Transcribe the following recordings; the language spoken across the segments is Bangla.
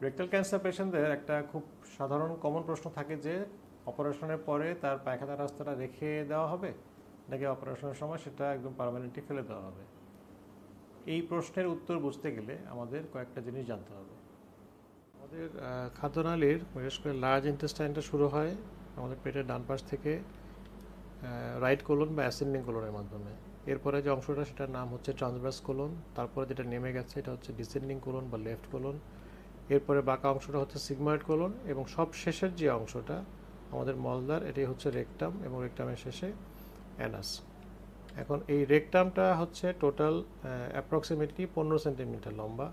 রেকটাল ক্যান্সার পেশেন্টদের একটা খুব সাধারণ কমন প্রশ্ন থাকে যে অপারেশনের পরে তার পায়খানা রাস্তাটা রেখে দেওয়া হবে নাকি অপারেশনের সময় সেটা একদম পার্মানেন্টলি ফেলে দেওয়া হবে। এই প্রশ্নের উত্তর বুঝতে গেলে আমাদের কয়েকটা জিনিস জানতে হবে। আমাদের খাদ্যনালীর বিশেষ করে লার্জ ইন্টেস্টাইনটা শুরু হয় আমাদের পেটের ডান পাশ থেকে রাইট কোলন বা অ্যাসেন্ডিং কোলনের মাধ্যমে। এরপরে যে অংশটা সেটার নাম হচ্ছে ট্রান্সভার্স কোলন, তারপরে যেটা নেমে গেছে এটা হচ্ছে ডিসেন্ডিং কোলন বা লেফট কোলন, এরপরে বাঁকা অংশটা হচ্ছে সিগময়েড কোলন, এবং সব শেষের যে অংশটা আমাদের মলদ্বার এটাই হচ্ছে রেকটাম, এবং রেকটামের শেষে অ্যানাস। এখন এই রেকটামটা হচ্ছে টোটাল অ্যাপ্রক্সিমেটলি 15 সেন্টিমিটার লম্বা।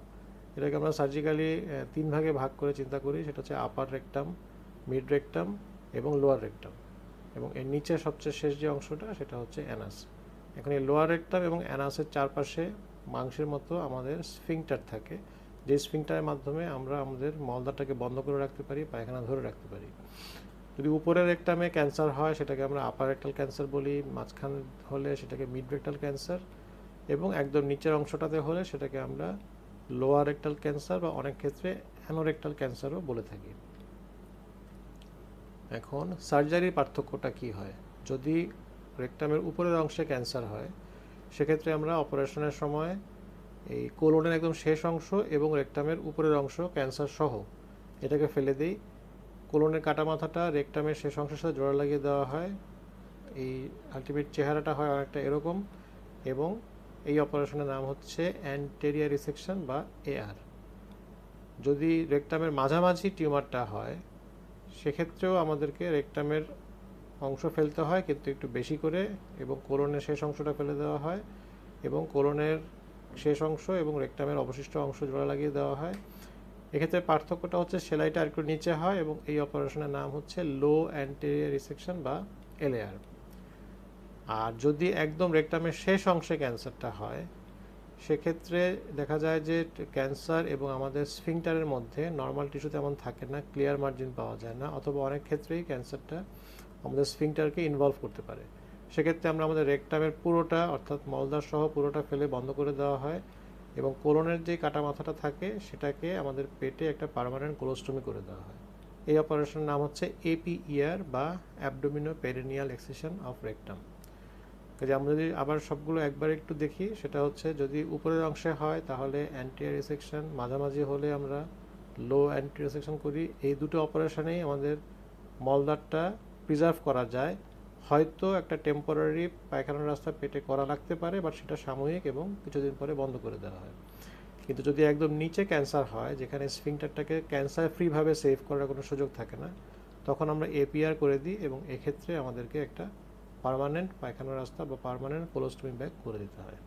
এটাকে আমরা সার্জিক্যালি 3 ভাগে ভাগ করে চিন্তা করি, সেটা হচ্ছে আপার রেকটাম, মিড রেকটাম এবং লোয়ার রেকটাম, এবং এর নিচে সবচেয়ে শেষ যে অংশটা সেটা হচ্ছে অ্যানাস। এখন এই লোয়ার রেকটাম এবং অ্যানাসের চারপাশে মাংসের মতো আমাদের স্ফিংটার থাকে, যে স্ফিংটারের মাধ্যমে আমরা আমাদের মলদ্বারটাকে বন্ধ করে রাখতে পারি, পায়খানা ধরে রাখতে পারি। যদি উপরের রেকটামে ক্যান্সার হয় সেটাকে আমরা আপার রেকটাল ক্যান্সার বলি, মাঝখান হলে সেটাকে মিড রেকটাল ক্যান্সার, এবং একদম নিচের অংশটাতে হলে সেটাকে আমরা লোয়ার রেকটাল ক্যান্সার বা অনেক ক্ষেত্রে অ্যানোরেকটাল ক্যান্সারও বলে থাকি। এখন সার্জারির পার্থক্যটা কি হয়? যদি রেকটামের উপরের অংশে ক্যান্সার হয় সেক্ষেত্রে আমরা অপারেশনের সময় এই কোলনের একদম শেষ অংশ এবং রেকটামের উপরের অংশ ক্যান্সার সহ এটাকে ফেলে দিই। কোলনের কাটা মাথাটা রেকটামের শেষ অংশের সাথে জোড়া লাগিয়ে দেওয়া হয়। এই আলটিমেট চেহারাটা হয় অনেকটা এরকম, এবং এই অপারেশনের নাম হচ্ছে অ্যান্টেরিয়ার রিসেকশন বা এআর। যদি রেকটামের মাঝামাঝি টিউমারটা হয় সেক্ষেত্রেও আমাদেরকে রেকটামের অংশ ফেলতে হয়, কিন্তু একটু বেশি করে, এবং কোলনের শেষ অংশটা ফেলে দেওয়া হয়, এবং কোলনের শেষ অংশ এবং রেকটামের অবশিষ্ট অংশ জোড়া লাগিয়ে দেওয়া হয়। এক্ষেত্রে পার্থক্যটা হচ্ছে সেলাইটা একটু নিচে হয়, এবং এই অপারেশনের নাম হচ্ছে লো অ্যান্টেরিয়র রিসেকশন বা এলএআর। আর যদি একদম রেকটামের শেষ অংশে ক্যান্সারটা হয় সেক্ষেত্রে দেখা যায় যে ক্যান্সার এবং আমাদের স্ফিংটারের মধ্যে নর্মাল টিস্যু তেমন থাকে না, ক্লিয়ার মার্জিন পাওয়া যায় না, অথবা অনেক ক্ষেত্রেই ক্যান্সারটা আমাদের স্ফিংটারকে ইনভলভ করতে পারে। সেক্ষেত্রে আমরা আমাদের রেকটামের পুরোটা অর্থাৎ মলদ্বার সহ পুরোটা ফেলে বন্ধ করে দেওয়া হয়, এবং কোলনের যে কাটা মাথাটা থাকে সেটাকে আমাদের পেটে একটা পার্মানেন্ট কোলোস্টমি করে দেওয়া হয়। এই অপারেশনের নাম হচ্ছে এপিইআর বা অ্যাবডোমিনো পেরিনিয়াল এক্সিশন অফ রেকটাম। কাজে আমরা যদি আবার সবগুলো একবার একটু দেখি, সেটা হচ্ছে যদি উপরের অংশে হয় তাহলে অ্যান্টিরিয়র রিসেকশন, মাঝামাঝি হলে আমরা লো অ্যান্টিরিয়র রিসেকশন করি। এই দুটো অপারেশনেই আমাদের মলদ্বারটা প্রিজার্ভ করা যায়। হয়তো একটা টেম্পোরারি পায়খানার রাস্তা পেটে করা লাগতে পারে, বাট সেটা সাময়িক এবং কিছুদিন পরে বন্ধ করে দেওয়া হয়। কিন্তু যদি একদম নিচে ক্যান্সার হয়, যেখানে স্ফিংটারটাকে ক্যান্সার ফ্রিভাবে সেভ করার কোনো সুযোগ থাকে না, তখন আমরা এপিআর করে দিই, এবং এক্ষেত্রে আমাদেরকে একটা পার্মানেন্ট পায়খানার রাস্তা বা পার্মানেন্ট কোলোস্টমি ব্যাগ করে দিতে হয়।